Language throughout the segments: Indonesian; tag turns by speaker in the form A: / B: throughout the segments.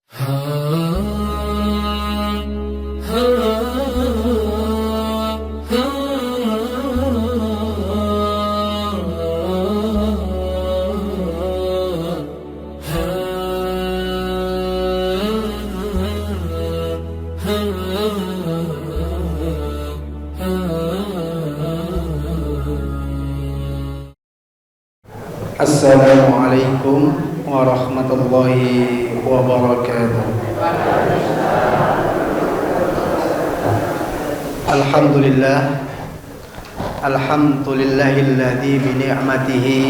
A: Assalamualaikum warahmatullahi wabarakatuh. Alhamdulillahilladzi bi ni'matihi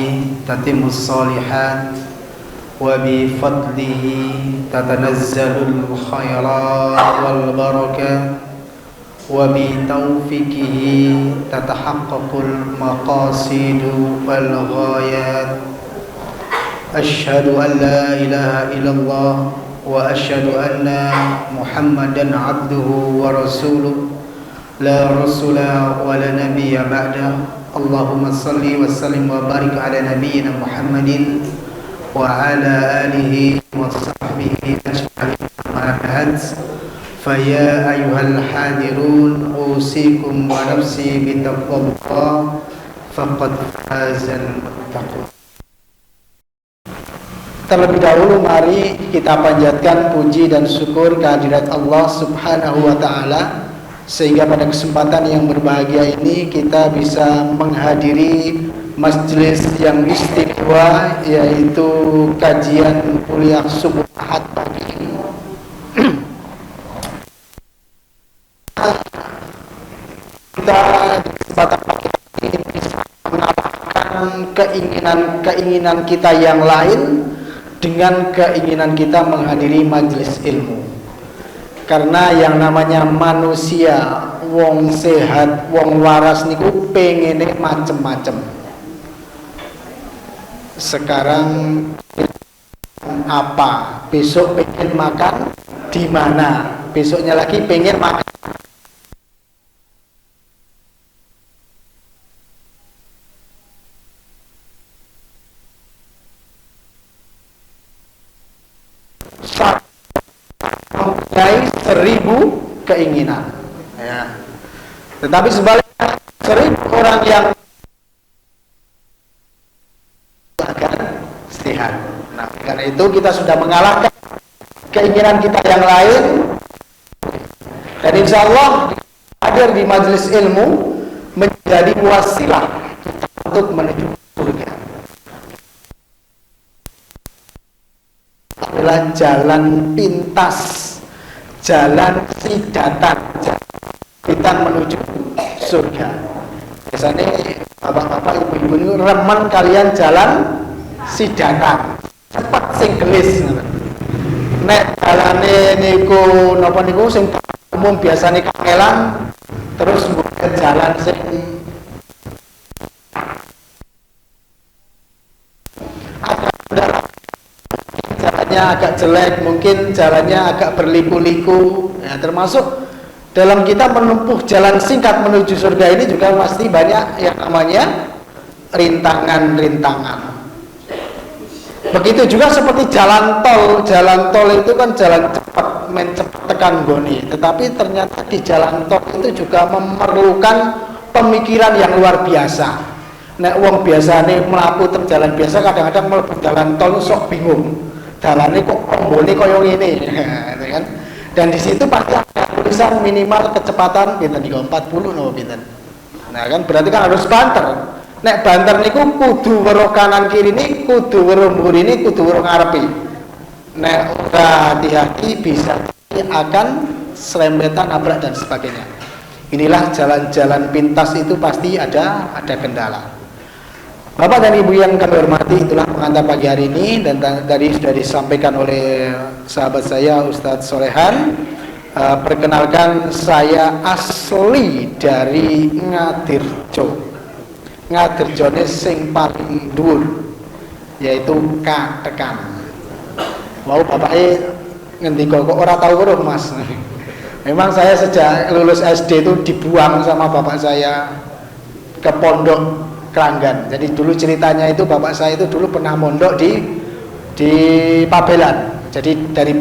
A: tatimmus shalihat wa bi fadlihi tatanazzalul khairat wal barakah wa bi taufiqihi tatahaqqaqul maqasidu wal ghayat. Asyhadu an la ilaha illallah wa asyhadu anna Muhammadan abduhu wa rasuluh la rasula wa la nabiyya ba'dah. Allahumma salli wa sallim wa barik ala nabiyyina Muhammadin wa ala alihi wa sahbihi ajma'in. Amma ba'd. Faya ayyuhal hadirun usikum wa nafsi bitaqwallah faqad fazal muttaqun. Terlebih dahulu mari kita panjatkan puji dan syukur kehadirat Allah Subhanahu wa taala sehingga pada kesempatan yang berbahagia ini kita bisa menghadiri majelis yang istimewa, yaitu kajian kuliah subuh Ahad pagi. Kita di kesempatan pagi ini bisa mengalahkan keinginan kita yang lain dengan keinginan kita menghadiri majelis ilmu. Karena yang namanya manusia, wong sehat, wong waras niku pengene macem-macem. Sekarang apa? Besok pengen makan di mana? Besoknya lagi pengen makan. Mempunyai 1000 keinginan, ya. Tetapi sebaliknya 1000 orang yang akan sehat. Nah, karena itu kita sudah mengalahkan keinginan kita yang lain, dan insya Allah hadir di majelis ilmu menjadi wasilah untuk menuju surga. Adalah jalan pintas, jalan sidatan, kita menuju surga. Biasanya bapak-bapak, ibu-ibu ini remen kalian jalan sidatan, cepat sing gelis. Nek jalane niku napa niku sing umum biasane kangelan, terus bukan jalan sing jalannya agak jelek, mungkin jalannya agak berliku-liku, ya, termasuk dalam kita menempuh jalan singkat menuju surga ini juga pasti banyak yang namanya rintangan-rintangan. Begitu juga seperti jalan tol. Jalan tol itu kan jalan cepat, main cepat tekan goni, tetapi ternyata di jalan tol itu juga memerlukan pemikiran yang luar biasa. Nek wong biasane mlaku teng jalan biasa, kadang-kadang mlebu jalan tol sok bingung. Dalane kok kombone koyo ngene, gitu kan. Dan di situ pasti ada tulisan minimal kecepatan pinten niku 40 napa pinten. Nah, kan berarti kan harus banter. Nek banter niku kudu weruh kanan kiri ini, kudu weruh mburi kudu weruh ngarepe. Nek ora hati-hati bisa akan serempetan, nabrak dan sebagainya. Inilah jalan-jalan pintas itu pasti ada kendala. Bapak dan Ibu yang kami hormati, itulah pengantar pagi hari ini, dan tadi sudah disampaikan oleh sahabat saya Ustadz Solehan. Perkenalkan, saya asli dari Ngadirjo. Ngadirjone sing paling dhuwur, yaitu Katekan. Wow, bapaknya ngendika kok ora tahu weruh Mas. Memang saya sejak lulus SD itu dibuang sama bapak saya ke pondok Keranggan. Jadi dulu ceritanya itu bapak saya itu dulu pernah mondok di Pabelan. Jadi dari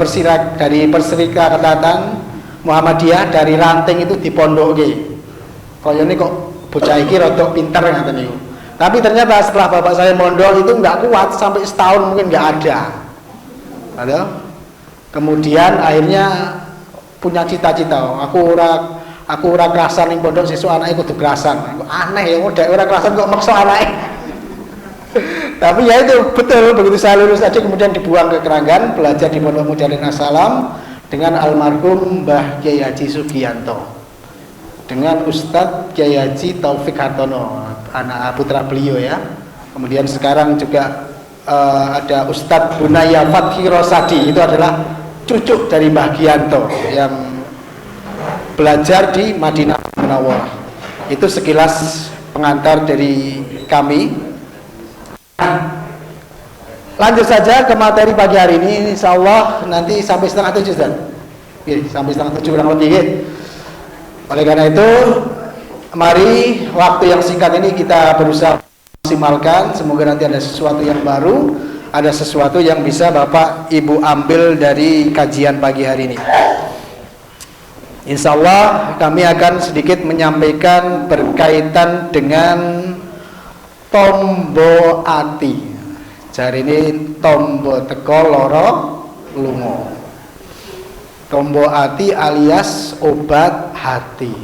A: Perserikatan Muhammadiyah dari ranting itu dipondoke. Kaya ini kok bocah iki rada pinter ngaten niku. Tapi ternyata setelah bapak saya mondok itu nggak kuat, sampai setahun mungkin nggak ada. Ada. Kemudian akhirnya punya cita-cita, aku ora kerasan ning pondok, sesuk anake kudu kerasan. Aneh ya, udah ora kerasan kok maksa anake. Tapi ya itu betul, begitu saya lulus aja kemudian dibuang ke Keranggan, belajar di Pondok Muda Darussalam dengan almarhum Mbah Kyai Haji Sugiyanto, dengan Ustadz Kyai Haji Taufik Hartono, anak putra beliau ya. Kemudian sekarang juga ada Ustadz Bunaya Fathi Rosadi, itu adalah cucu dari Mbah Giyanto yang belajar di Madinah Munawwarah. Itu sekilas pengantar dari kami. Lanjut saja ke materi pagi hari ini, insya Allah nanti sampai 6:30 dan sampai 6:30 kurang lebih. Oleh karena itu, mari waktu yang singkat ini kita berusaha maksimalkan. Semoga nanti ada sesuatu yang baru, ada sesuatu yang bisa Bapak Ibu ambil dari kajian pagi hari ini. Insya Allah kami akan sedikit menyampaikan berkaitan dengan tombo ati. Jari ini tombo teko loro lungo. Tombo ati alias obat hati.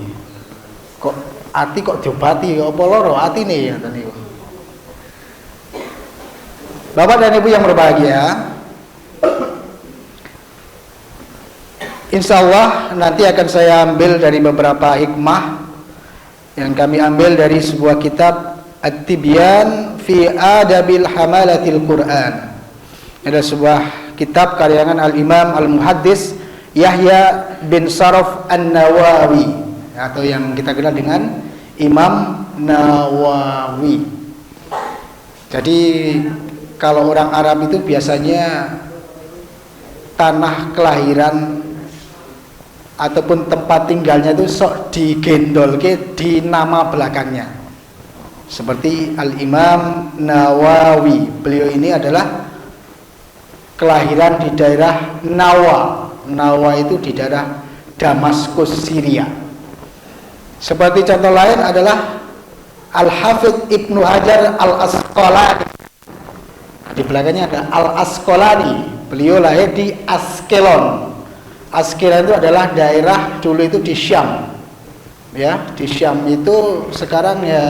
A: Kok ati kok diobati, apa loro ati nih ya tadi. Bapak dan Ibu yang berbahagia, insya Allah nanti akan saya ambil dari beberapa hikmah yang kami ambil dari sebuah kitab At-Tibyan fi Adabil Hamalatil Quran. Ada sebuah kitab karangan Al-Imam Al-Muhaddis Yahya bin Sharaf An-Nawawi, atau yang kita kenal dengan Imam Nawawi. Jadi kalau orang Arab itu biasanya tanah kelahiran ataupun tempat tinggalnya itu sok digendolke di nama belakangnya. Seperti Al-Imam Nawawi, beliau ini adalah kelahiran di daerah Nawa. Nawa itu di daerah Damaskus, Syria. Seperti contoh lain adalah Al-Hafidh Ibnu Hajar Al-Asqalani. Di belakangnya ada Al-Asqalani. Beliau lahir di Askelon. Askelon itu adalah daerah dulu itu di Syam. Ya, di Syam itu sekarang ya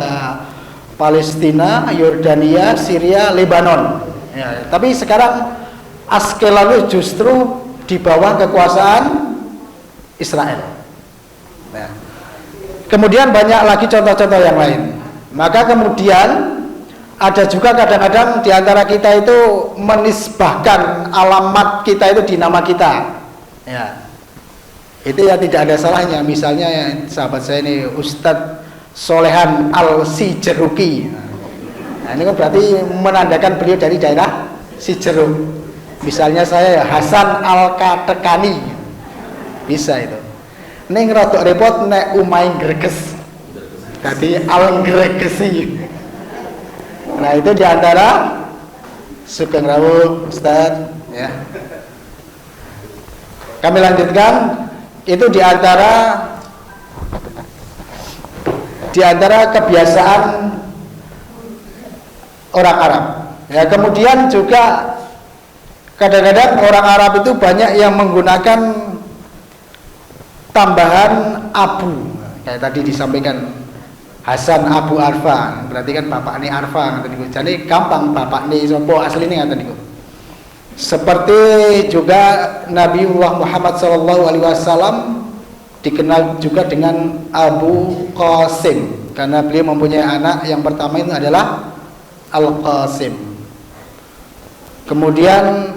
A: Palestina, Yordania, Syria, Lebanon. Ya, tapi sekarang Askelon itu justru di bawah kekuasaan Israel. Nah, kemudian banyak lagi contoh-contoh yang lain. Maka kemudian ada juga kadang-kadang di antara kita itu menisbahkan alamat kita itu di nama kita. Ya, itu ya tidak ada salahnya. Misalnya ya, sahabat saya ini Ustadz Solehan Al-Sijeruki. Nah, ini kan berarti menandakan beliau dari daerah Sijeruk. Misalnya saya Hasan Al-Katekani. Bisa itu. Ning rada repot nek umai greges. Dadi Al-Gregesi. Nah, itu diantara Sugeng Rawuh Ustaz ya. Kami lanjutkan, itu diantara kebiasaan orang Arab. Ya, kemudian juga kadang-kadang orang Arab itu banyak yang menggunakan tambahan abu. Kayak tadi disampaikan Hasan Abu Arfa, berarti kan bapak ini Arfa ngaten niku. Jadi gampang bapak ini sapa asline ngaten niku. Seperti juga Nabiullah Muhammad SAW dikenal juga dengan Abu Qasim, karena beliau mempunyai anak yang pertama itu adalah Al-Qasim. Kemudian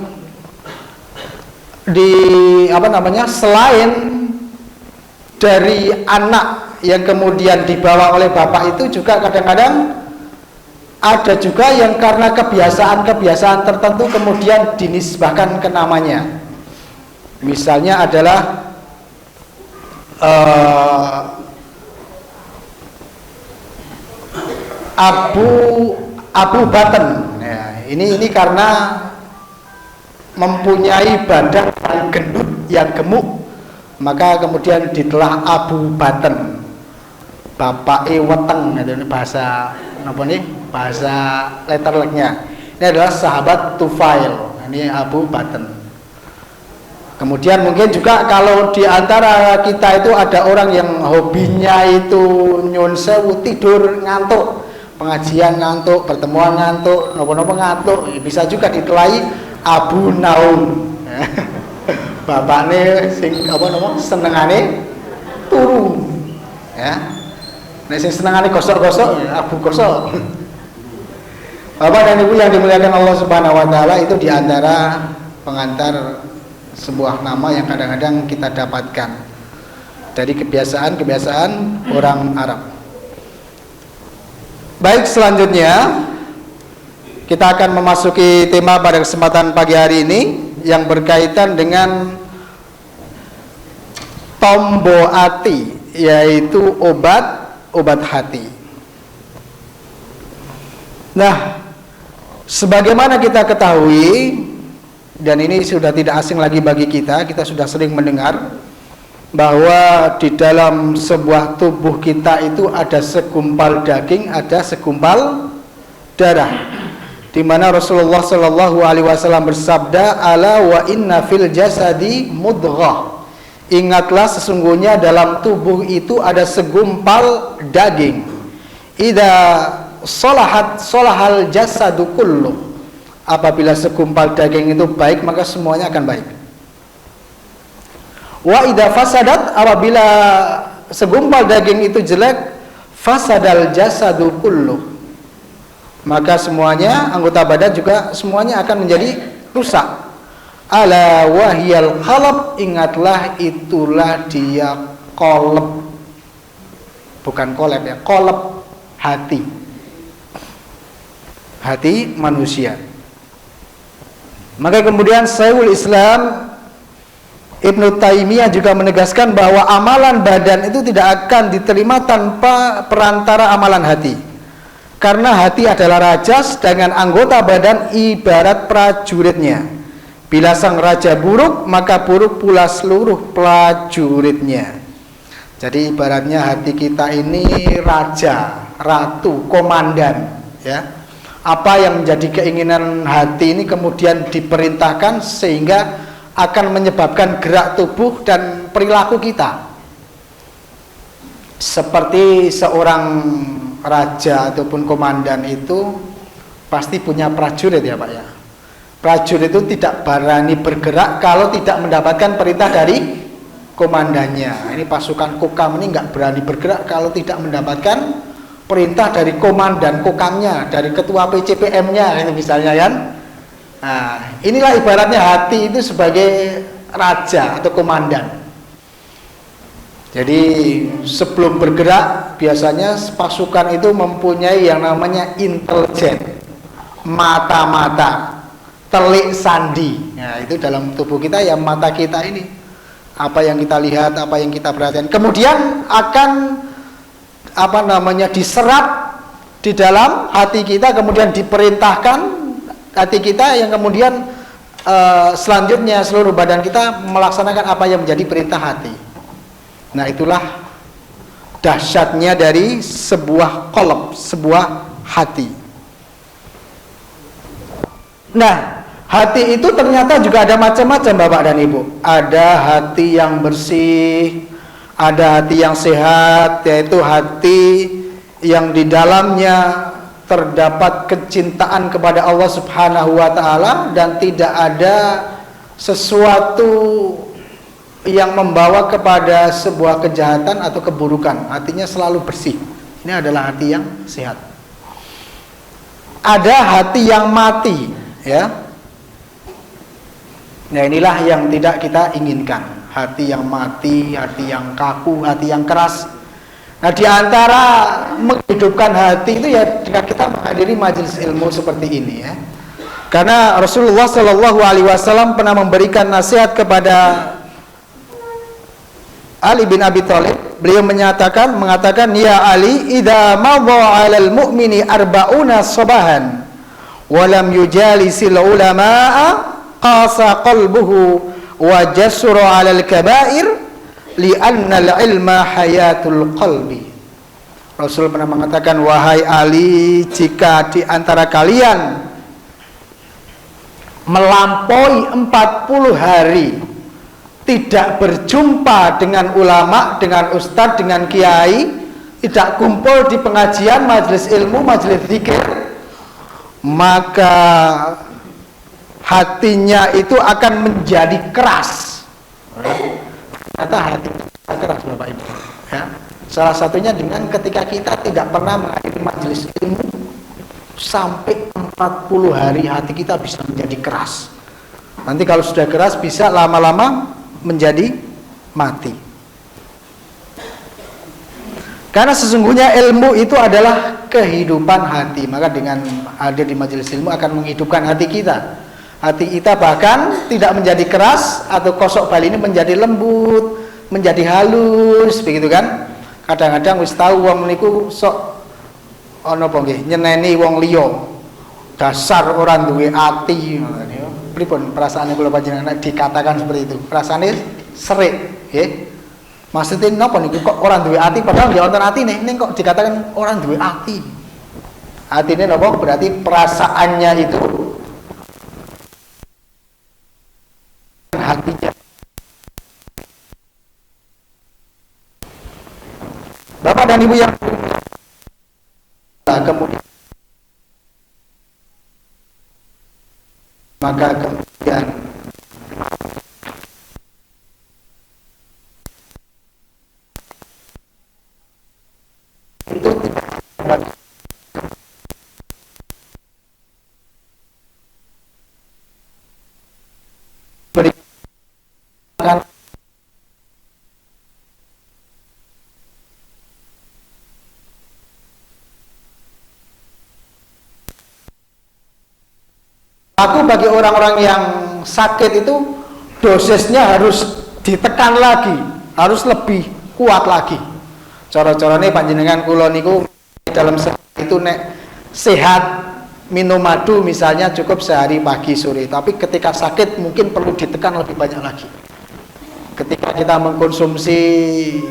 A: selain dari anak yang kemudian dibawa oleh bapak itu juga kadang-kadang ada juga yang karena kebiasaan tertentu kemudian dinisbahkan ke namanya. Misalnya adalah Abu Baten. Ya, ini karena mempunyai badan yang gendut, yang gemuk, maka kemudian ditelah Abu Baten, bapak weteng, itu bahasa apa nih, bahasa letterleknya. Ini adalah sahabat Tufail, ini Abu Baten. Kemudian mungkin juga kalau di antara kita itu ada orang yang hobinya itu nyun sewu, tidur ngantuk, pengajian ngantuk, pertemuan ngantuk, nopo-nopo ngantuk, bisa juga ditelahi Abu Naum. Bapaknya sing apa nama senengane turu, ya. Nek sing senengane gosok-gosok, Abu Gosok. Bapak dan Ibu yang dimuliakan Allah Subhanahu wa taala, itu di antara pengantar sebuah nama yang kadang-kadang kita dapatkan dari kebiasaan-kebiasaan orang Arab. Baik, selanjutnya kita akan memasuki tema pada kesempatan pagi hari ini yang berkaitan dengan tombo ati, yaitu obat hati. Nah, sebagaimana kita ketahui, dan ini sudah tidak asing lagi bagi kita sudah sering mendengar bahwa di dalam sebuah tubuh kita itu ada segumpal daging, ada segumpal darah, di mana Rasulullah Shallallahu Alaihi Wasallam bersabda, ala wa inna fil jasadi mudghah, ingatlah sesungguhnya dalam tubuh itu ada segumpal daging, idza salahat salahal jasadu kullu, apabila segumpal daging itu baik maka semuanya akan baik. Wa idza fasadat, apabila segumpal daging itu jelek, fasadal jasadu kullu, maka semuanya anggota badan juga semuanya akan menjadi rusak. Ala wahiyal qalb, ingatlah itulah dia qalb, bukan kolab ya, qalb, hati manusia. Maka kemudian Syekhul Islam Ibnu Taimiyah juga menegaskan bahwa amalan badan itu tidak akan diterima tanpa perantara amalan hati, karena hati adalah raja, sedangkan anggota badan ibarat prajuritnya. Bila sang raja buruk, maka buruk pula seluruh prajuritnya. Jadi ibaratnya hati kita ini raja, ratu, komandan, ya. Apa yang menjadi keinginan hati ini kemudian diperintahkan sehingga akan menyebabkan gerak tubuh dan perilaku kita. Seperti seorang raja ataupun komandan itu pasti punya prajurit, ya Pak ya. Prajurit itu tidak berani bergerak kalau tidak mendapatkan perintah dari komandannya. Ini pasukan Kokam ini nggak berani bergerak kalau tidak mendapatkan perintah dari komandan Kokamnya, dari ketua PCPM-nya, itu misalnya kan. Nah, inilah ibaratnya hati itu sebagai raja atau komandan. Jadi sebelum bergerak biasanya pasukan itu mempunyai yang namanya intelijen, mata-mata, telik sandi. Nah, itu dalam tubuh kita ya, mata kita ini, apa yang kita lihat, apa yang kita perhatikan, kemudian akan diserap di dalam hati kita, kemudian diperintahkan hati kita yang kemudian selanjutnya seluruh badan kita melaksanakan apa yang menjadi perintah hati. Nah, itulah dahsyatnya dari sebuah qalb, sebuah hati. Nah, hati itu ternyata juga ada macam-macam Bapak dan Ibu. Ada hati yang bersih, ada hati yang sehat, yaitu hati yang di dalamnya terdapat kecintaan kepada Allah Subhanahu wa taala dan tidak ada sesuatu yang membawa kepada sebuah kejahatan atau keburukan. Hatinya selalu bersih. Ini adalah hati yang sehat. Ada hati yang mati, ya. Nah, inilah yang tidak kita inginkan. Hati yang mati, hati yang kaku, hati yang keras. Nah, di antara menghidupkan hati itu ya jika kita menghadiri majelis ilmu seperti ini, ya. Karena Rasulullah Shallallahu Alaihi Wasallam pernah memberikan nasihat kepada Ali bin Abi Thalib. Beliau mengatakan, ya Ali, idza madha 'alal mu'mini arba'una sabahan wa lam yujalisil ulama'a qasa qalbuhu wa jasura 'alal kaba'ir li'anna al-ilma hayatul qalbi. Rasul pernah mengatakan, wahai Ali, jika di antara kalian melampaui 40 hari tidak berjumpa dengan ulama, dengan ustadz, dengan kiai, tidak kumpul di pengajian, majelis ilmu, majelis zikir, maka hatinya itu akan menjadi keras. Kata hati keras, Bapak Ibu. Ya. Salah satunya dengan ketika kita tidak pernah menghadiri majelis ilmu sampai 40 hari, hati kita bisa menjadi keras. Nanti kalau sudah keras bisa lama-lama menjadi mati. Karena sesungguhnya ilmu itu adalah kehidupan hati. Maka dengan hadir di majelis ilmu akan menghidupkan hati kita. Hati kita bahkan tidak menjadi keras atau kosok bali ini menjadi lembut, menjadi halus, begitu kan? Kadang-kadang wis tahu wong niku sok ana apa nggih nyeneni wong liya. Dasar orang duwe ati. Pripun perasaane kula panjenengan dikatakan seperti itu? Perasaane serik, nggih. Maksudnya napa niku kok orang duwe ati padahal nggih wonten atine, ning kok dikatakan orang duwe ati. Atine napa? Berarti perasaannya itu hatinya. Bapak dan Ibu yang kemudian maka kemudian itu tidak berikan aku bagi orang-orang yang sakit itu dosisnya harus ditekan lagi, harus lebih kuat lagi. Cara-carane panjenengan kula niku dalam itu nek sehat minum madu misalnya cukup sehari pagi sore, tapi ketika sakit mungkin perlu ditekan lebih banyak lagi. Ketika kita mengkonsumsi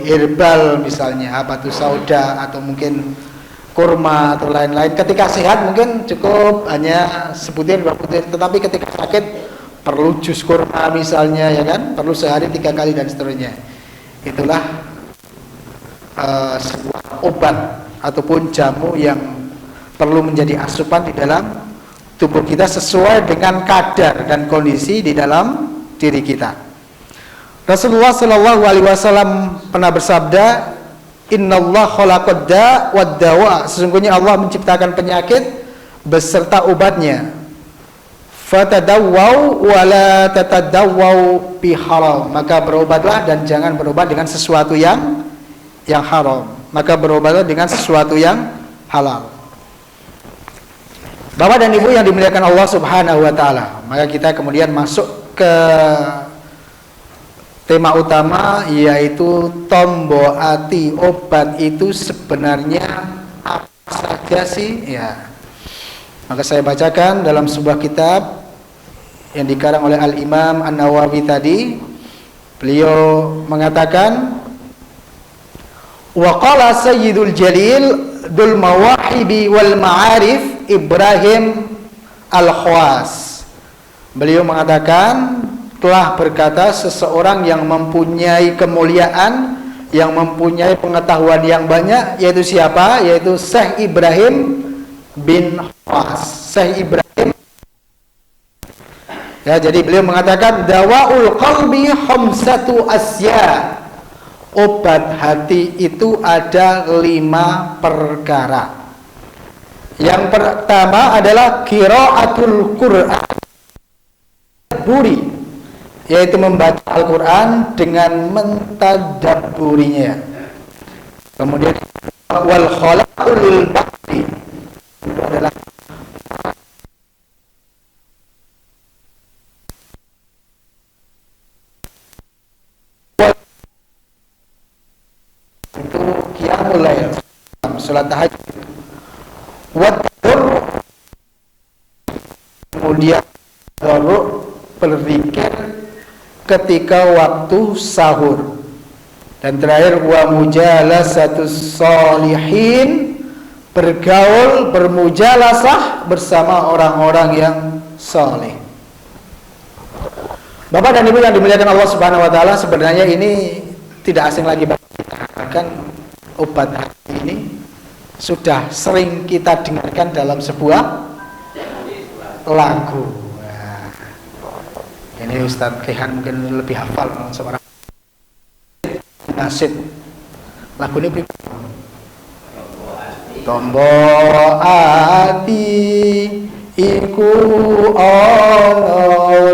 A: herbal misalnya habatus sauda atau mungkin kurma atau lain-lain, ketika sehat mungkin cukup hanya sebutir dua butir, tetapi ketika sakit perlu jus kurma misalnya, ya kan, perlu sehari 3 kali dan seterusnya. Itulah sebuah obat ataupun jamu yang perlu menjadi asupan di dalam tubuh kita sesuai dengan kadar dan kondisi di dalam diri kita. Rasulullah Shallallahu Alaihi Wasallam pernah bersabda, Innallah khalaqad da' wad dawa. Sesungguhnya Allah menciptakan penyakit beserta obatnya. Fatadawwau wa la tatadawwau bi haram. Maka berobatlah dan jangan berobat dengan sesuatu yang haram. Maka berobatlah dengan sesuatu yang halal. Bapak dan Ibu yang dimuliakan Allah Subhanahu wa taala, maka kita kemudian masuk ke tema utama, yaitu tombo ati. Obat itu sebenarnya apa saja sih? Ya. Maka saya bacakan dalam sebuah kitab yang dikarang oleh Al-Imam An-Nawawi tadi. Beliau mengatakan, wa qala Sayyidul Jalil Dzul Mawahibi wal Ma'arif Ibrahim Al-Khawas. Beliau mengatakan, telah berkata seseorang yang mempunyai kemuliaan, yang mempunyai pengetahuan yang banyak, yaitu siapa? Yaitu Syekh Ibrahim bin Khawas. Syekh Ibrahim. Ya, jadi beliau mengatakan, dawaul qalbi khamsatu asya. Obat hati itu ada 5 perkara. Yang pertama adalah qiraatul Qur'an, yaitu membaca Al-Quran dengan mentadabburinya. Kemudian wal khalaqul baqi, itu adalah itu qiyamul lail, salat tahajud. Wa kemudian berzikir ketika waktu sahur. Dan terakhir wa mujalasatus sholihin, bergaul, bermujalasah bersama orang-orang yang saleh. Bapak dan Ibu yang dimuliakan Allah Subhanahu wa taala, sebenarnya ini tidak asing lagi bagi kita. Bahkan obat hati ini sudah sering kita dengarkan dalam sebuah lagu. Nah, ini Ustadz Rehan mungkin lebih hafal seorang nasid. Lagu ini tombo ati iku ana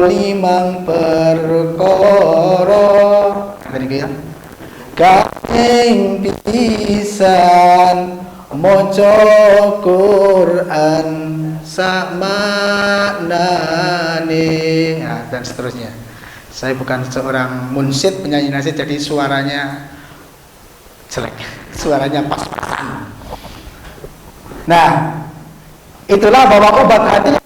A: limang perkara. Tadi ya. Kaing pisan maca Quran sak maknane, nah, dan seterusnya. Saya bukan seorang munsyid penyanyi nasyid, jadi suaranya jelek, suaranya pas-pasan. Nah, itulah bahwa obat hati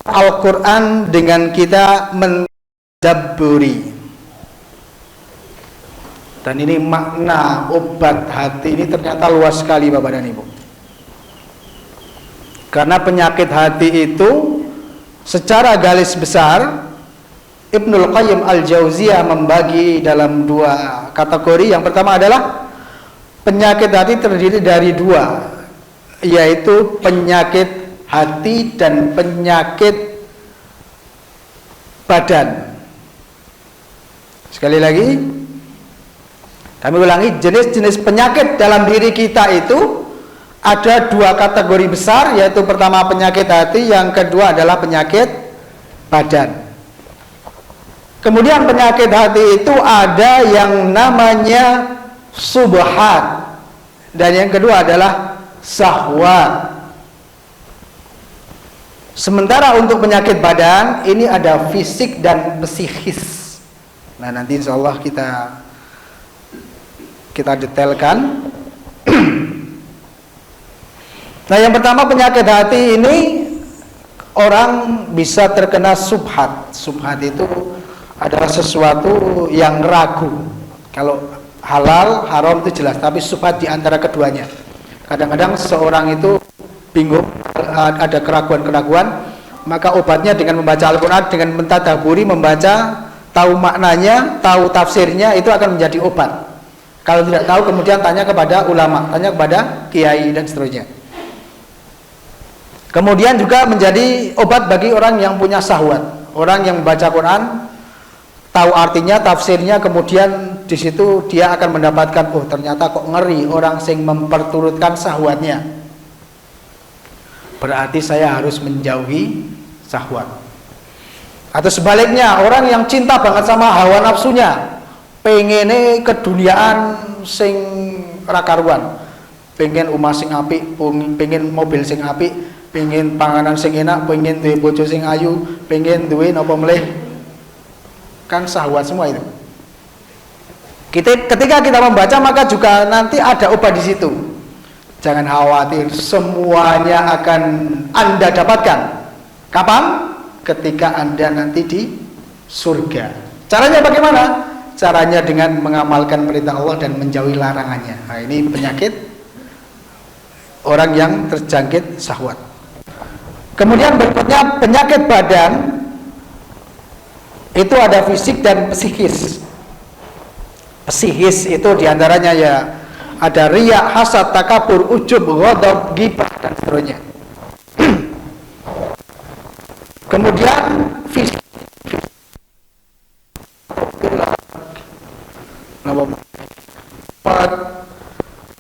A: Al-Quran dengan kita mendabburi. Dan ini makna obat hati ini ternyata luas sekali Bapak dan Ibu. Karena penyakit hati itu secara garis besar Ibnul Qayyim Al-Jauziyah membagi dalam dua kategori. Yang pertama adalah penyakit hati terdiri dari dua, yaitu penyakit hati dan penyakit badan. Sekali lagi kami ulangi, jenis-jenis penyakit dalam diri kita itu ada dua kategori besar, yaitu pertama penyakit hati, yang kedua adalah penyakit badan. Kemudian penyakit hati itu ada yang namanya subhat, dan yang kedua adalah syahwat. Sementara untuk penyakit badan ini ada fisik dan psikis. Nah, nanti insya Allah kita detailkan. Nah, yang pertama penyakit hati ini orang bisa terkena subhat. Subhat itu adalah sesuatu yang ragu. Kalau halal, haram itu jelas, tapi subhat di antara keduanya. Kadang-kadang seseorang itu bingung, ada keraguan-keraguan, maka obatnya dengan membaca Al-Quran, dengan mentadaburi, membaca, tahu maknanya, tahu tafsirnya, itu akan menjadi obat. Kalau tidak tahu kemudian tanya kepada ulama, tanya kepada kiai dan seterusnya. Kemudian juga menjadi obat bagi orang yang punya syahwat. Orang yang membaca Quran, tahu artinya, tafsirnya, kemudian di situ dia akan mendapatkan, oh ternyata kok ngeri orang sing memperturutkan syahwatnya. Berarti saya harus menjauhi syahwat. Atau sebaliknya, orang yang cinta banget sama hawa nafsunya, pengene keduniaan sing rakaruan, pengen omah sing apik, pengen mobil sing apik, pengen panganan sing enak, pengen duwe bojo sing ayu, pengen duwe napa meleh, kan syahwat semua itu. Ketika kita membaca maka juga nanti ada obat di situ. Jangan khawatir, semuanya akan Anda dapatkan. Kapan? Ketika Anda nanti di surga. Caranya bagaimana? Caranya dengan mengamalkan perintah Allah dan menjauhi larangannya. Nah, ini penyakit orang yang terjangkit syahwat. Kemudian berikutnya penyakit badan, itu ada fisik dan psikis. Psikis itu diantaranya ya ada riya, hasad, takabur, ujub, ghadab, ghibah dan seterusnya. Kemudian fisik,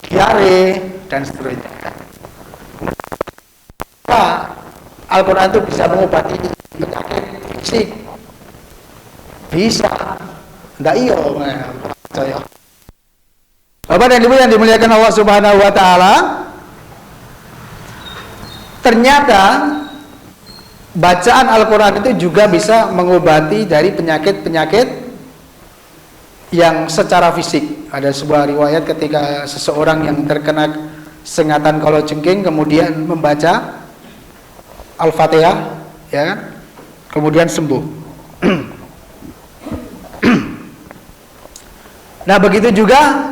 A: diare dan seterusnya. Al-Quran itu bisa mengobati penyakit fisik, bisa, enggak iyo, saya. Bapak dan Ibu yang dimuliakan Allah Subhanahu wa taala, ternyata bacaan Al-Quran itu juga bisa mengobati dari penyakit-penyakit yang secara fisik. Ada sebuah riwayat ketika seseorang yang terkena sengatan kalajengking kemudian membaca Al-Fatihah ya kan? Kemudian sembuh. Nah, begitu juga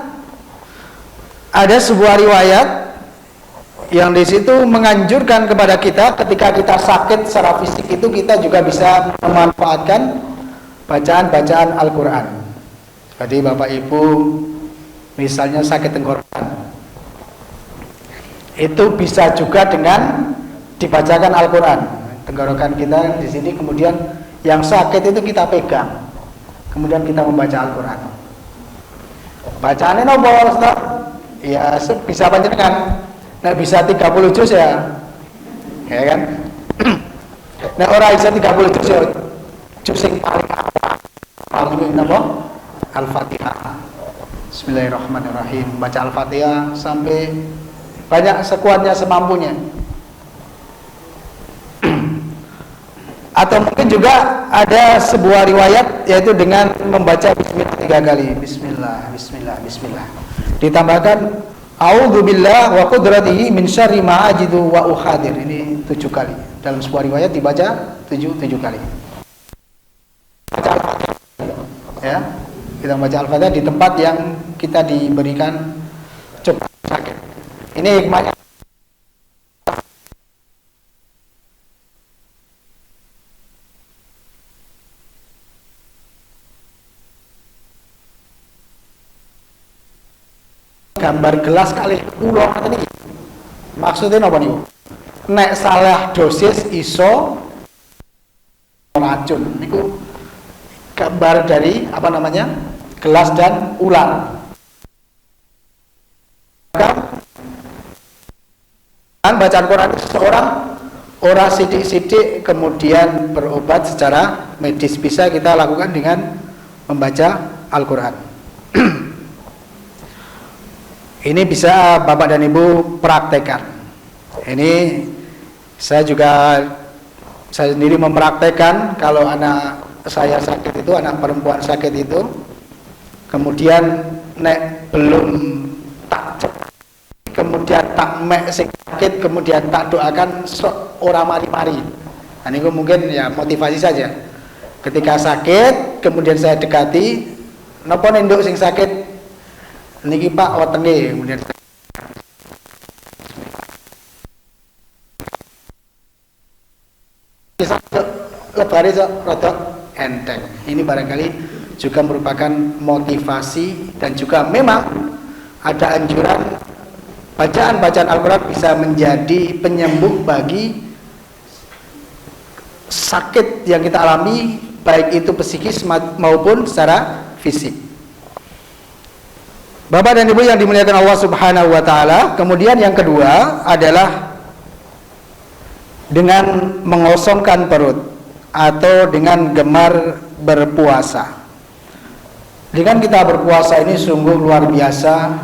A: ada sebuah riwayat yang di situ menganjurkan kepada kita ketika kita sakit secara fisik itu kita juga bisa memanfaatkan bacaan-bacaan Al-Quran. Jadi Bapak Ibu misalnya sakit tenggorokan, itu bisa juga dengan dibacakan Al-Quran. Tenggorokan kita di sini, kemudian yang sakit itu kita pegang, kemudian kita membaca Al-Quran. Bacaannya nopo Ustaz? Ya bisa panjenengan. Nah bisa 30 juz ya kan? Nah orang bisa 30 juz ya, juz yang paling paling apa? Al-Fatihah. Bismillahirrahmanirrahim. Baca Al-Fatihah sampai banyak sekuatnya semampunya. Atau mungkin juga ada sebuah riwayat yaitu dengan membaca bismillah 3 kali. Bismillah, bismillah, bismillah. Ditambahkan a'udzubillah wa qudratihi min syarri ma ajidu wa uhadir. Ini 7 kali. Dalam sebuah riwayat dibaca 7 kali. Baca Al-Fatihah. Ya. Kita membaca Al-Fatihah di tempat yang kita diberikan cukup sakit. Ini hikmahnya. Gambar gelas kali ulo ini maksudnya apa nih? Nek salah dosis iso racun. Niku gambar dari apa namanya? Gelas dan ular. Kan bacaan Quran seseorang ora sidik-sidik kemudian berobat secara medis, bisa kita lakukan dengan membaca Al-Quran. Ini bisa Bapak dan Ibu praktekkan. Ini saya sendiri mempraktekkan kalau anak saya sakit itu, anak perempuan sakit itu, kemudian nek belum tak kemudian tak mek sakit, kemudian tak doakan ora mari-mari. Nah, ini mungkin ya motivasi saja. Ketika sakit, kemudian saya dekati, napa nduk sing sakit niki Pak wetenge, kemudian bisa lebari rada enteng. Ini barangkali juga merupakan motivasi dan juga memang ada anjuran bacaan-bacaan Al-Quran bisa menjadi penyembuh bagi sakit yang kita alami, baik itu psikis maupun secara fisik. Bapak dan Ibu yang dimuliakan Allah Subhanahu wa taala, kemudian yang kedua adalah dengan mengosongkan perut atau dengan gemar berpuasa. Dengan kita berpuasa ini sungguh luar biasa,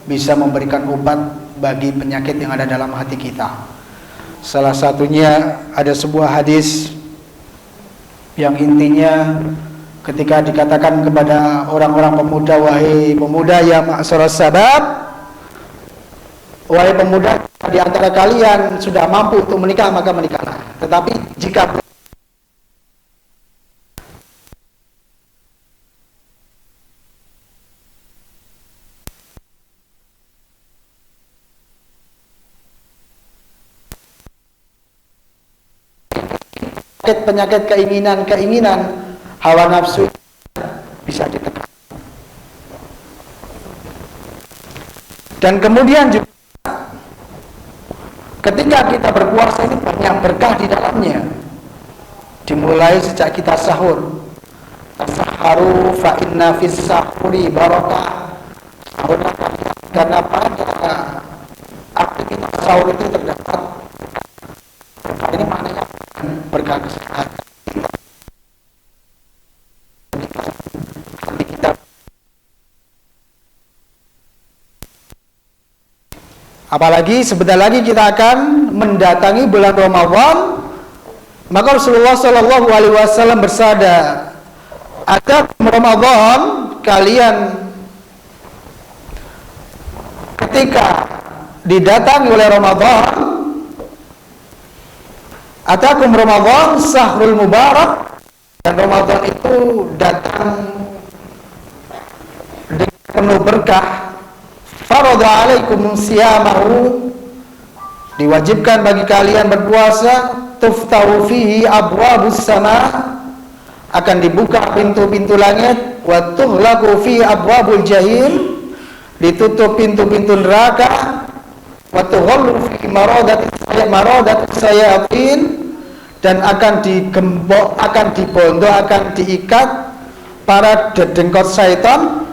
A: bisa memberikan obat bagi penyakit yang ada dalam hati kita. Salah satunya ada sebuah hadis yang intinya ketika dikatakan kepada orang-orang pemuda, wahai pemuda ya ma'syaras sabab, wahai pemuda di antara kalian sudah mampu untuk menikah maka menikahlah. Tetapi jika penyakit keinginan hawa nafsu bisa ditekan. Dan kemudian juga ketika kita berpuasa ini banyak berkah di dalamnya. Dimulai sejak kita sahur. Tasaharu fa inna fis sahuri barakah. Sahurlah karena pada aktivitas sahur itu terdapat berkah. Ini maknanya berkah kesehatan. Apalagi sebentar lagi kita akan mendatangi bulan Ramadan, maka Rasulullah Shallallahu Alaihi Wasallam bersabda, "Ada Ramadan kalian ketika didatangi oleh Ramadan, Atakum Ramadan sahrul mubarak, dan Ramadan itu datang dengan penuh berkah. Faradha alaikum siyamahu, diwajibkan bagi kalian berpuasa. Tuftahu fihi abwabus sama, akan dibuka pintu-pintu langit. Wa tughlaqu fihi abwabul jahim, ditutup pintu-pintu neraka. Wa tughallu fihi maradatus sayatin, dan akan digembok, akan dibondo, akan diikat para dedengkot syaitan.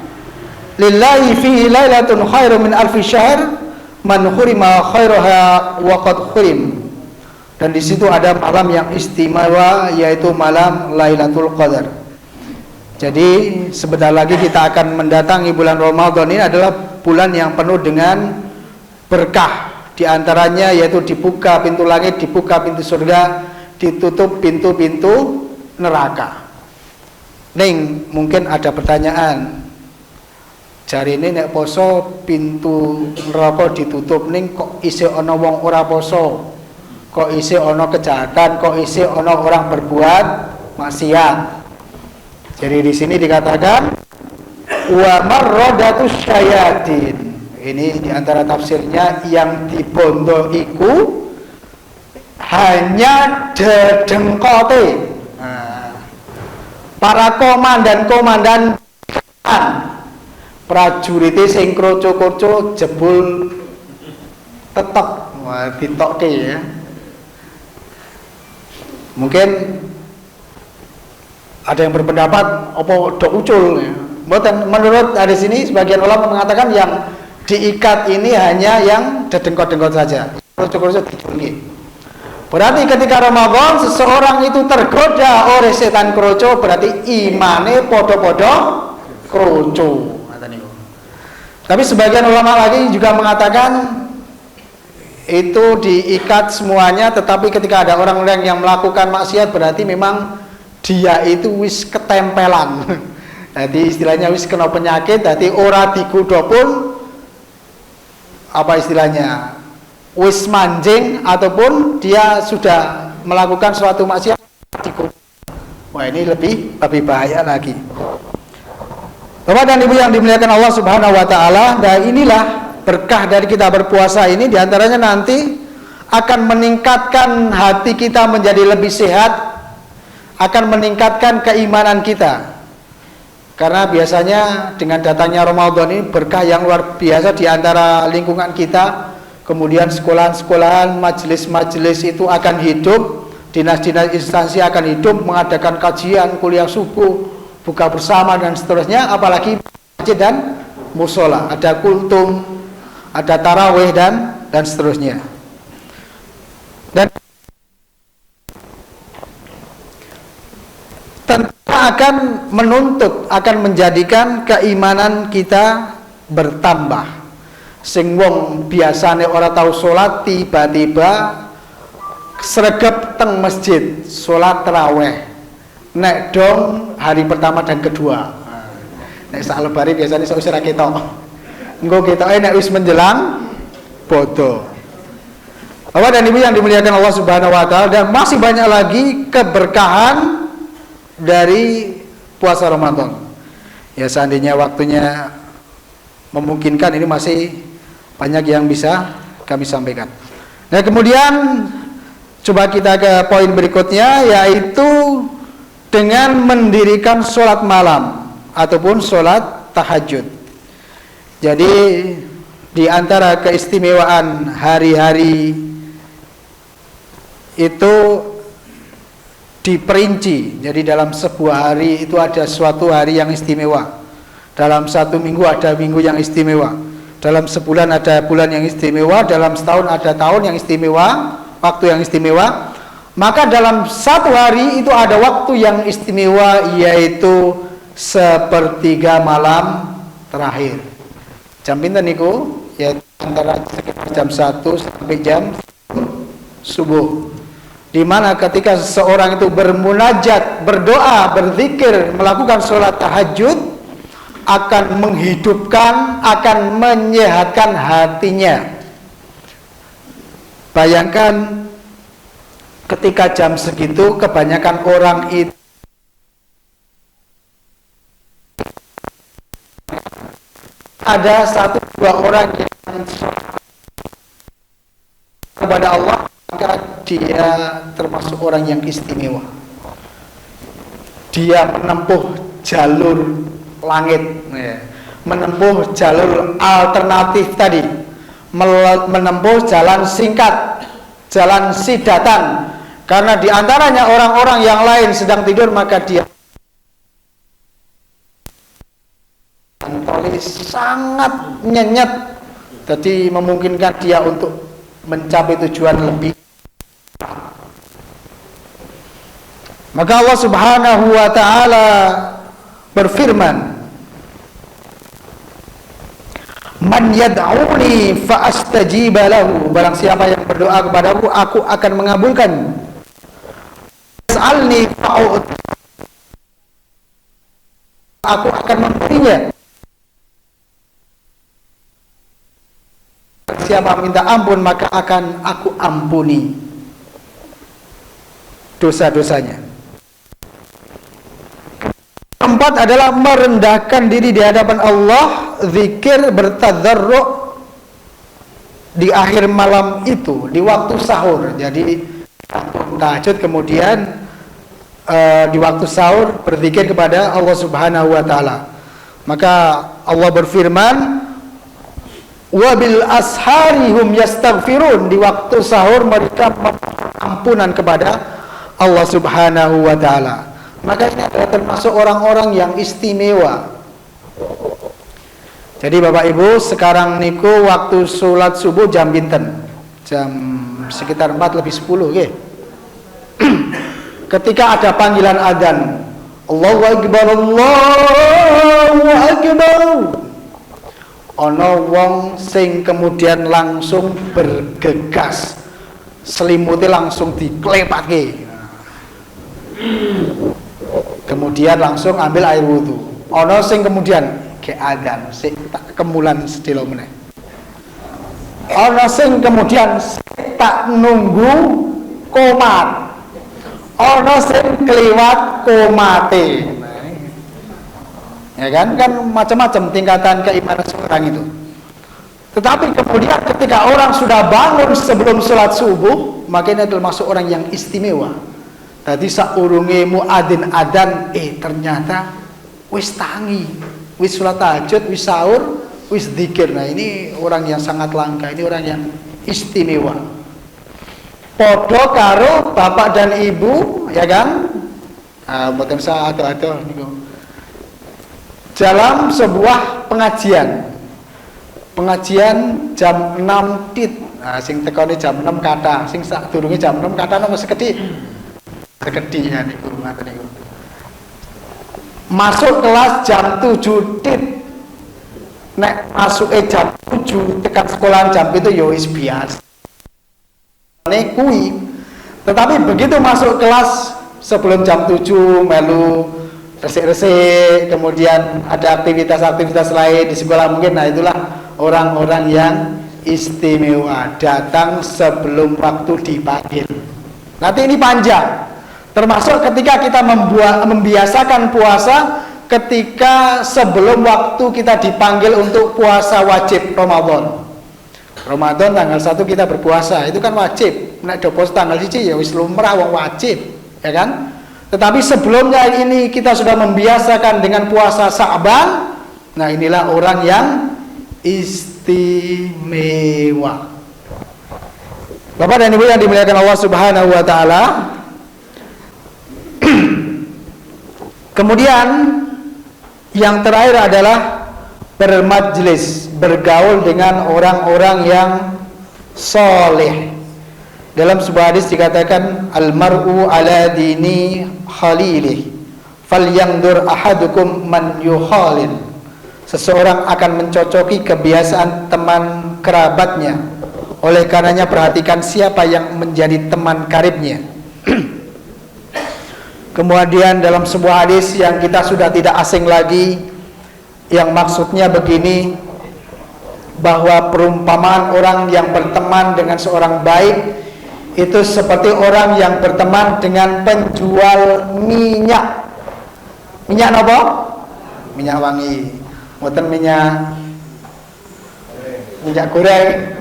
A: Lillahi fihi lailatun khairum min alfi syahr, man hurima khairaha wa qad hurim. Dan di situ ada malam yang istimewa, yaitu malam Lailatul Qadar. Jadi sebentar lagi kita akan mendatangi bulan Ramadan. Ini adalah bulan yang penuh dengan berkah. Di antaranya yaitu dibuka pintu langit, dibuka pintu surga, ditutup pintu-pintu neraka. Ning, mungkin ada pertanyaan. Jari ini nek poso pintu neraka ditutup, ning kok isih ana wong ora poso? Kok isih ana kejahatan, kok isih ana orang berbuat maksiat? Jadi di sini dikatakan wa marradatus syayatin. Ini diantara tafsirnya, yang dibondo iku hanya dedengkote para komandan-komandan prajurit sing kroco-kroco jebul tetep ditokke ya. Mungkin ada yang berpendapat apa do ucul ya. Menurut hadis ini sebagian ulama mengatakan yang diikat ini hanya yang dedengkot-dengkot saja. Kroco-kroco dijulki. Berarti ketika Ramadan seseorang itu tergoda oleh setan kroco, berarti imane podo-podo kroco. Tapi sebagian ulama lagi juga mengatakan itu diikat semuanya, tetapi ketika ada orang-orang yang melakukan maksiat berarti memang dia itu wis ketempelan. Jadi istilahnya wis kena penyakit, jadi ora dikudo pun apa istilahnya wis manjing, ataupun dia sudah melakukan suatu maksiat dikudo. Wah, ini lebih bahaya lagi. Bapak dan Ibu yang dimuliakan Allah Subhanahu wa taala, dan inilah berkah dari kita berpuasa ini, diantaranya nanti akan meningkatkan hati kita menjadi lebih sehat, akan meningkatkan keimanan kita. Karena biasanya dengan datangnya Ramadan ini berkah yang luar biasa di antara lingkungan kita. Kemudian sekolahan-sekolahan, majelis-majelis itu akan hidup, dinas-dinas instansi akan hidup, mengadakan kajian, kuliah subuh, buka bersama dan seterusnya. Apalagi masjid dan musola, ada kultum, ada tarawih dan seterusnya. Dan tentu akan menuntut, akan menjadikan keimanan kita bertambah. Sing wong biasane ora tahu sholat, tiba-tiba sregep teng masjid sholat tarawih. Nek dong hari pertama dan kedua. Nek sak lebari biasanya sausir ketok. Engko ketoke nek wis menjelang bodo. Bapak dan Ibu yang dimuliakan Allah Subhanahu wa taala, dan masih banyak lagi keberkahan dari puasa Ramadan. Ya seandainya waktunya memungkinkan, ini masih banyak yang bisa kami sampaikan. Nah, kemudian coba kita ke poin berikutnya, yaitu dengan mendirikan sholat malam ataupun sholat tahajud. Jadi di antara keistimewaan hari-hari itu diperinci. Jadi dalam sebuah hari itu ada suatu hari yang istimewa. Dalam satu minggu ada minggu yang istimewa. Dalam sebulan ada bulan yang istimewa. Dalam setahun ada tahun yang istimewa, waktu yang istimewa. Maka dalam satu hari itu ada waktu yang istimewa, yaitu sepertiga malam terakhir. Jam pinten niku? Ya antara jam 1 sampai jam subuh. Di mana ketika seseorang itu bermunajat, berdoa, berzikir, melakukan sholat tahajud, akan menghidupkan, akan menyehatkan hatinya. Bayangkan ketika jam segitu kebanyakan orang itu ada satu dua orang yang kepada Allah, maka dia termasuk orang yang istimewa. Dia menempuh jalur langit, menempuh jalur alternatif tadi, menempuh jalan singkat, jalan sidatan. Karena diantaranya orang-orang yang lain sedang tidur, maka dia sangat nyenyet, jadi memungkinkan dia untuk mencapai tujuan lebih. Maka Allah Subhanahu wa ta'ala berfirman, man yad'uni fa astajiba lahu, barang siapa yang berdoa kepadaku, aku akan mengabulkan. Yas'alni fa'ud, aku akan memberinya. Siapa minta ampun, maka akan aku ampuni dosa-dosanya. Keempat adalah merendahkan diri di hadapan Allah, zikir, bertadarru' di akhir malam itu, di waktu sahur. Jadi tahajud, kemudian di waktu sahur berzikir kepada Allah Subhanahu wa ta'ala. Maka Allah berfirman, wabil asharihum yastaghfirun, di waktu sahur mereka memohon ampunan kepada Allah Subhanahu wa ta'ala. Maka ini adalah termasuk orang-orang yang istimewa. Jadi Bapak Ibu, sekarang niku waktu sholat subuh jam pinten? Jam sekitar 4:10 okay? Ketika ada panggilan adzan, Allahu Akbar, Allahu Akbar, ono wong sing kemudian langsung bergegas, selimutnya langsung diklepake, kemudian langsung ambil air wudhu. Ono sing kemudian ke adzan, sik tak kemulan sedelo meneh. Ono sing kemudian tak nunggu komat. Ono sing kliwat komate. Ya kan macam-macam tingkatan keimanan seorang itu. Tetapi kemudian ketika orang sudah bangun sebelum sholat subuh, maka ini termasuk orang yang istimewa. Tadi saurunge muadzin adzan, ternyata wis tangi, wis sholat tahajud, wis sahur, wis dzikir. Nah, ini orang yang sangat langka, ini orang yang istimewa. Podo karo bapak dan ibu, ya kan? Mboten sa ado-ado niku. Dalam sebuah pengajian jam 6 tit. Nah, sing tekone jam 6 kata, sing sadurunge jam 6 kata napa sekedhik. Sekedhik ya niku ngoten niku. Masuk kelas jam 7 tit. Nek masuke jam 7 tekan sekolahan jam itu ya wis biasa. Nek kuwi. Tetapi begitu masuk kelas sebelum jam 7 melu resik-resik, kemudian ada aktivitas-aktivitas lain di sekolah mungkin. Nah, itulah orang-orang yang istimewa, datang sebelum waktu dipanggil. Nanti ini panjang, termasuk ketika kita membiasakan puasa, ketika sebelum waktu kita dipanggil untuk puasa wajib Ramadan tanggal 1 kita berpuasa, itu kan wajib. Nek do puasa tanggal 1 ya wis lumrah wong wajib, ya kan? Tetapi sebelumnya ini kita sudah membiasakan dengan puasa Sa'ban. Nah, inilah orang yang istimewa. Bapak dan Ibu yang dimuliakan Allah Subhanahu wa ta'ala. Kemudian yang terakhir adalah bermajlis, bergaul dengan orang-orang yang soleh. Dalam sebuah hadis dikatakan, al-mar'u ala dini khalilih falyandur ahadukum man yukhalil. Seseorang akan mencocoki kebiasaan teman kerabatnya, oleh karenanya perhatikan siapa yang menjadi teman karibnya. Kemudian dalam sebuah hadis yang kita sudah tidak asing lagi, yang maksudnya begini, bahwa perumpamaan orang yang berteman dengan seorang baik itu seperti orang yang berteman dengan penjual minyak. Minyak apa? Minyak wangi. Mboten minyak goreng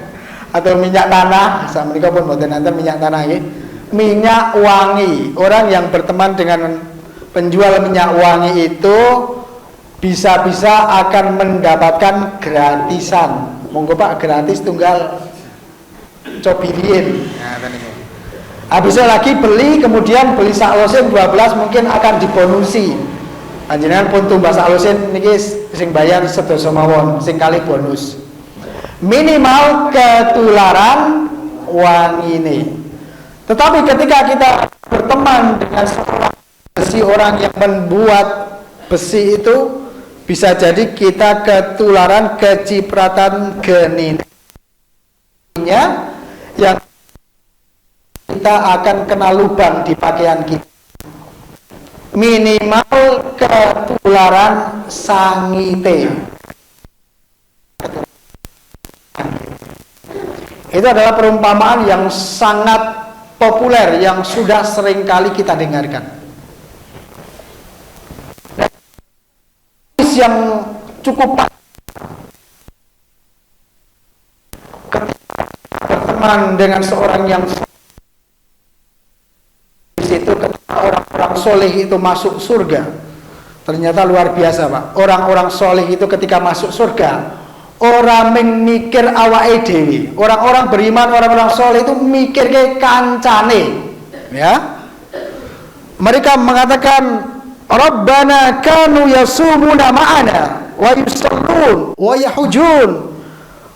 A: atau minyak tanah. Sakmenika pun mboten nanten minyak tanah nggih. Minyak wangi. Orang yang berteman dengan penjual minyak wangi itu bisa-bisa akan mendapatkan gratisan. Monggo Pak, gratis tunggal cobilin. Nah, habisnya lagi beli, kemudian beli sak losin 12 mungkin akan dibonusi. Panjenengan pun tumbas sak losin niki sing bayar sedasa mawon, sing kali bonus. Minimal ketularan wangine. Tetapi ketika kita berteman dengan orang yang membuat besi itu, bisa jadi kita ketularan kecipratan gennya yang kita akan kena lubang di pakaian kita. Minimal ketularan sangite. Itu adalah perumpamaan yang sangat populer yang sudah sering kali kita dengarkan. Yang cukup berteman dengan seorang yang di situ, ketika orang-orang soleh itu masuk surga, ternyata luar biasa Pak. Orang-orang soleh itu ketika masuk surga, orang mikir awake dhewe. Orang-orang beriman, orang-orang soleh itu mikir ke kancane, ya. Mereka mengatakan, Rabbana kanu yasumuna ma'ana wa yusallun wa yahujun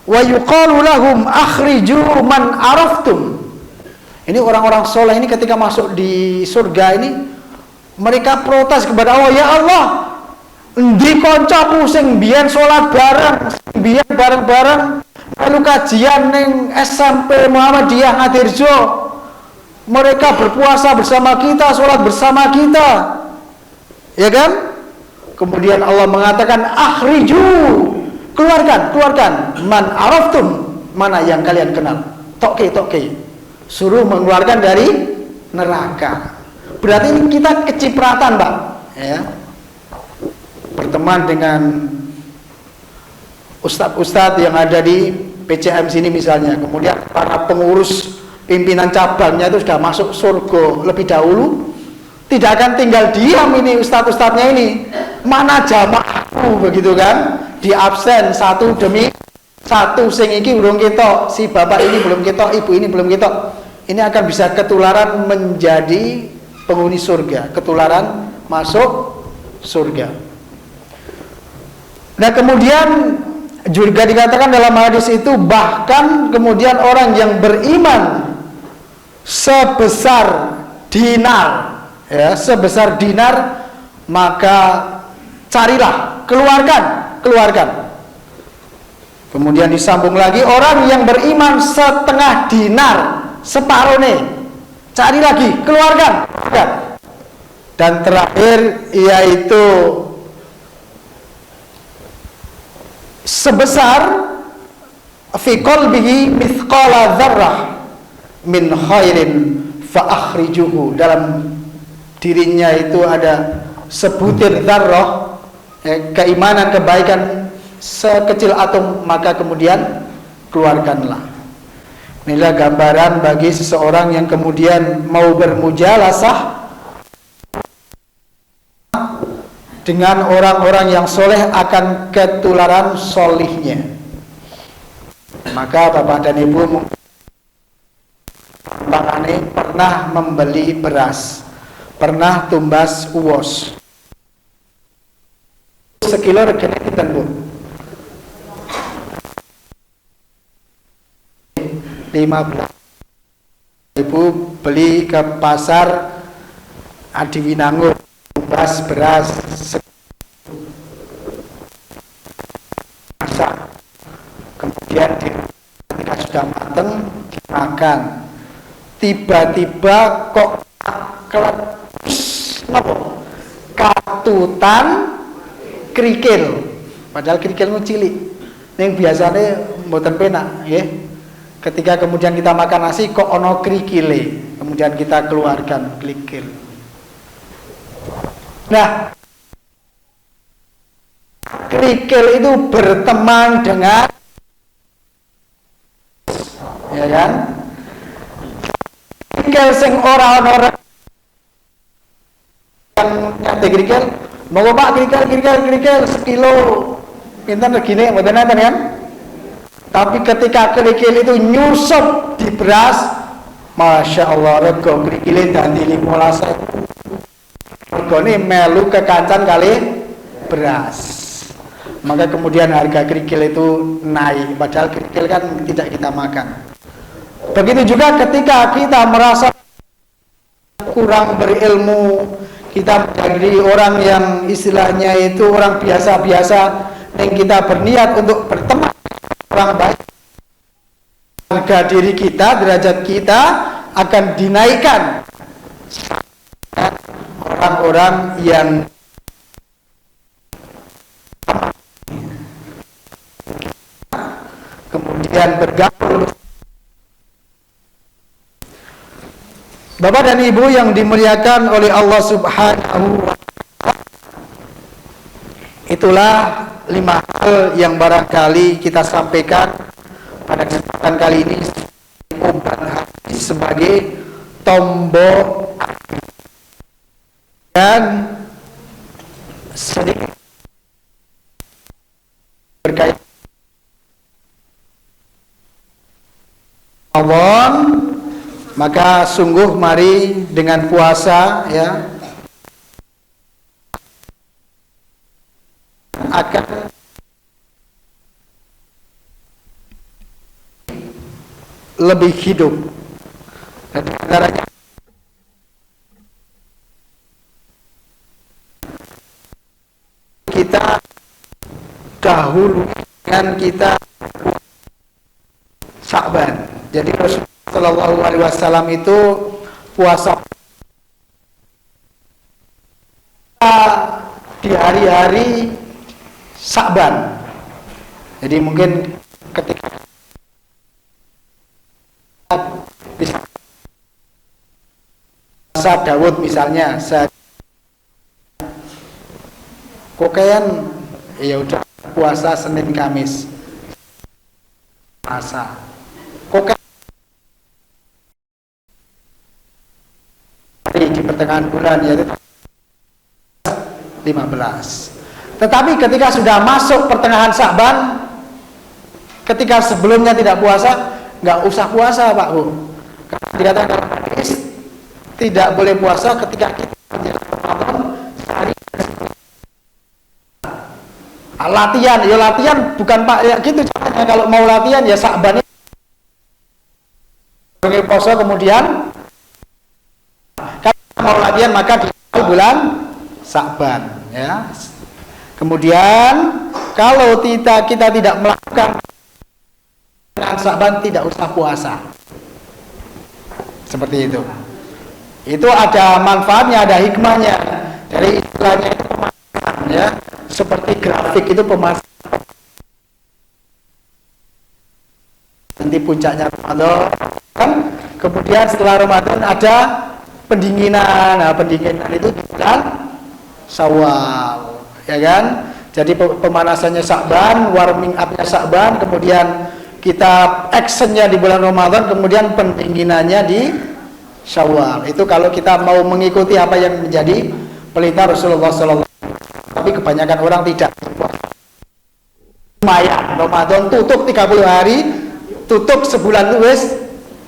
A: wa yuqalu lahum akhriju man araftum. Ini orang-orang soleh ini ketika masuk di surga ini, mereka protes kepada Allah, ya Allah, endi kancaku sing biyen salat bareng, biyen bareng-bareng melu kajian ning SMP Muhammadiyah Ngadirjo, mereka berpuasa bersama kita, salat bersama kita, ya kan? Kemudian Allah mengatakan akhriju, keluarkan man araftum, mana yang kalian kenal, toke, suruh mengeluarkan dari neraka. Berarti ini kita kecipratan Pak, ya, berteman dengan ustadz-ustadz yang ada di PCM sini misalnya, kemudian para pengurus pimpinan cabangnya itu sudah masuk surga lebih dahulu, tidak akan tinggal diam ini ustadz-ustadznya ini, mana jamaahku, begitu kan, di absen satu demi satu, sing iki belum ketok, si bapak ini belum ketok, ibu ini belum ketok. Ini akan bisa ketularan menjadi penghuni surga, ketularan masuk surga. Nah kemudian juga dikatakan dalam hadis itu, bahkan kemudian orang yang beriman sebesar dinar, ya, sebesar dinar, maka carilah, keluarkan. Kemudian disambung lagi, orang yang beriman setengah dinar, separuh nih, cari lagi, keluarkan. Dan terakhir yaitu sebesar fi qalbihi mithqala dzarrah min khairin fa akhrijuhu, dalam dirinya itu ada sebutir dzarrah, keimanan, kebaikan sekecil atom, maka kemudian keluarkanlah. Inilah gambaran bagi seseorang yang kemudian mau bermujalasah dengan orang-orang yang soleh akan ketularan solihnya. Maka Bapak dan Ibu pernah membeli beras, pernah tumbas uwos, sekilo regane pinten Bu? 15. Ibu beli ke pasar Adiwinangun, tumbas beras, masak, kemudian ketika sudah mateng dimakan, tiba-tiba kok katutan kerikil, padahal kerikil cilik, yang biasanya mboten penak, ya. Ketika kemudian kita makan nasi kok ono krikile, kemudian kita keluarkan krikil. Nah, krikil itu berteman dengan, ya kan? Krikil sing ora yang nyate krikil, mau Pak krikil sekilo pinten regine mboten nenten kan? Tapi ketika kerikil itu nyusup di beras, Masya Allah, rego kerikilnya ganti 15.000. Rego ini melu kekancan kali beras. Maka kemudian harga kerikil itu naik, padahal kerikil kan tidak kita makan. Begitu juga ketika kita merasa kurang berilmu, kita menjadi orang yang istilahnya itu orang biasa-biasa, yang kita berniat untuk berteman orang baik, harga diri kita, derajat kita akan dinaikkan. Orang-orang yang kemudian bergaul. Bapak dan Ibu yang dimuliakan oleh Allah Subhanahu wa Ta'ala, itulah 5 hal yang barangkali kita sampaikan pada kesempatan kali ini obat hati sebagai tombol dan sedikit berkaitan Ramadan. Maka sungguh mari dengan puasa ya akan lebih hidup. Dan antaranya kita dahulu dengan kita Sya'ban. Jadi Rasulullah Shallallahu Alaihi Wasallam itu puasa di hari-hari Sya'ban. Jadi mungkin ketika puasa Daud misalnya, kokean ya udah puasa Senin Kamis puasa kokean di pertengahan bulan yaitu 15. Tetapi ketika sudah masuk pertengahan Sya'ban, ketika sebelumnya tidak puasa, nggak usah puasa Pak Bu. Karena dikatakan dalam hadis tidak boleh puasa ketika kita menjelang Ramadan sehari. Latihan, ya latihan bukan Pak ya gitu caranya. Kalau mau latihan ya Sya'ban ini puasa kemudian mau latihan maka di bulan Sya'ban ya. Kemudian kalau kita tidak melakukan bulan Sya'ban tidak usah puasa. Seperti itu. Itu ada manfaatnya, ada hikmahnya. Dari istilahnya itu pemasangan ya. Seperti grafik itu pemasangan. Nanti puncaknya Ramadan. Kemudian setelah Ramadan ada pendinginan. Nah, pendinginan itu di bulan Syawal, ya kan? Jadi pemanasannya Sya'ban, warming up-nya Sya'ban, kemudian kita actionnya di bulan Ramadan, kemudian pendinginannya di Syawal. Itu kalau kita mau mengikuti apa yang menjadi perintah Rasulullah SAW. Tapi kebanyakan orang tidak. Lumayan, Ramadan tutup 30 hari, tutup sebulan luwes,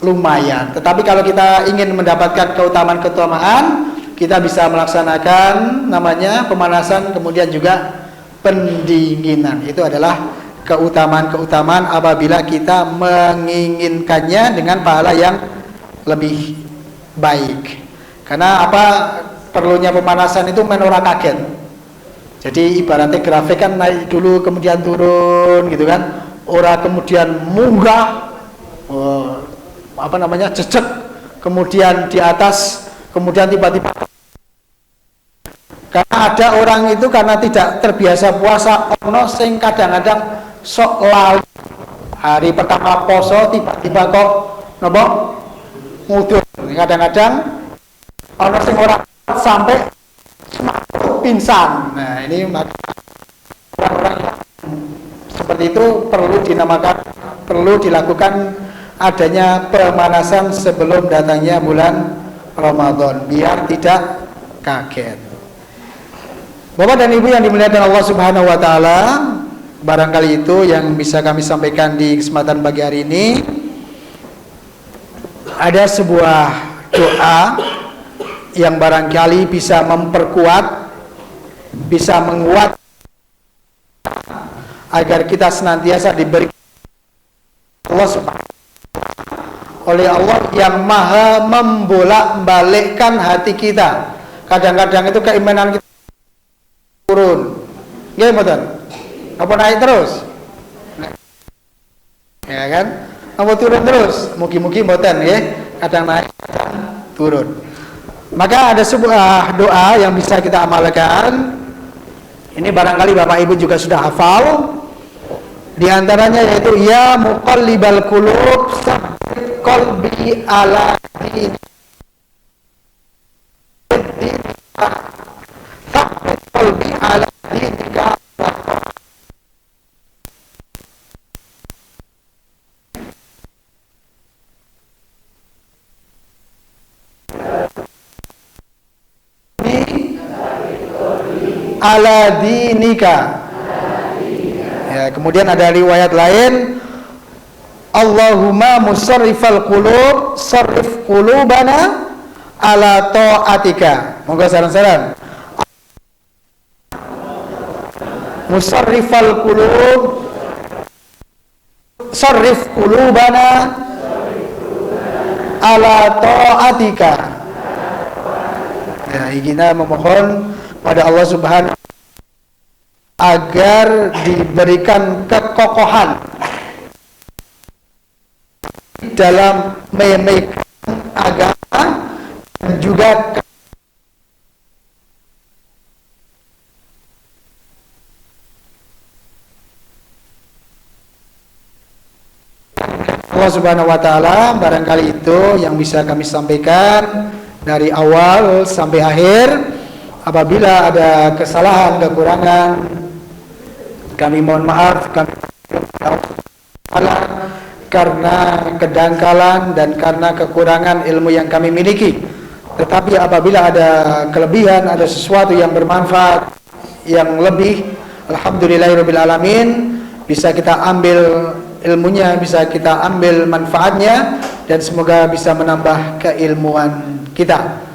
A: lumayan. Tetapi kalau kita ingin mendapatkan keutamaan, kita bisa melaksanakan namanya pemanasan, kemudian juga pendinginan. Itu adalah keutamaan-keutamaan apabila kita menginginkannya dengan pahala yang lebih baik. Karena apa perlunya pemanasan itu menora kaget. Jadi ibaratnya grafik kan naik dulu kemudian turun gitu kan. Ora kemudian munggah jejak, kemudian di atas, kemudian tiba-tiba. Karena ada orang itu karena tidak terbiasa puasa, ono sing kadang-kadang sok lali hari pertama poso tiba-tiba kok napa ngudun. Kadang-kadang ana sing ora sampai pingsan. Nah, ini orang-orang yang seperti itu perlu dilakukan adanya pemanasan sebelum datangnya bulan Ramadan biar tidak kaget. Bapak dan Ibu yang dimuliakan Allah Subhanahu wa taala, barangkali itu yang bisa kami sampaikan di kesempatan pagi hari ini. Ada sebuah doa yang barangkali bisa memperkuat, bisa menguat agar kita senantiasa diberi Allah Subhanahu oleh Allah yang maha membolak-balikkan hati kita. Kadang-kadang itu keimanan kita turun, nggih mboten? Apa naik terus? Ya kan? Apa turun terus? Mugi-mugi mboten nggih. Kadang naik, kadang turun. Maka ada sebuah doa yang bisa kita amalkan. Ini barangkali Bapak Ibu juga sudah hafal. Di antaranya yaitu ya muqallibal qulub tsabbit qalbi ala dinika. Tsabbit qalbi ala dinika. Ala dinika. Ya, kemudian ada riwayat lain, Allahumma musarrifal qulub sarrif qulubana ala ta'atika. Moga saran-saran. Musarrifal qulub sarrif qulubana ala ta'atika. Ya, kita memohon pada Allah Subhanahu agar diberikan kekokohan dalam memegang agama dan juga Allah Subhanahu wa taala. Barangkali itu yang bisa kami sampaikan dari awal sampai akhir. Apabila ada kesalahan, kekurangan, kami mohon maaf, kami karena kedangkalan dan karena kekurangan ilmu yang kami miliki. Tetapi apabila ada kelebihan, ada sesuatu yang bermanfaat, yang lebih, alhamdulillahirabbil alamin, bisa kita ambil ilmunya, bisa kita ambil manfaatnya, dan semoga bisa menambah keilmuan kita.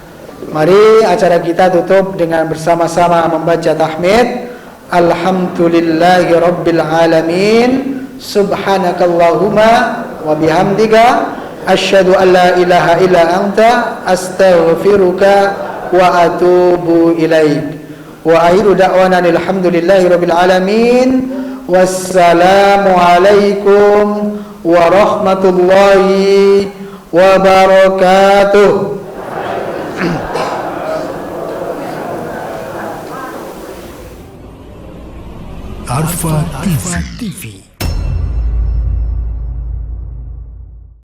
A: Mari acara kita tutup dengan bersama-sama membaca tahmid. Alhamdulillahi Rabbil Alamin. Subhanakallahumma wa bihamdika asyhadu an la ilaha illa anta astaghfiruka wa atubu ilaik. Wa akhiru da'wana alhamdulillahi Rabbil Alamin. Wassalamu alaikum warahmatullahi wabarakatuh.
B: Arfa TV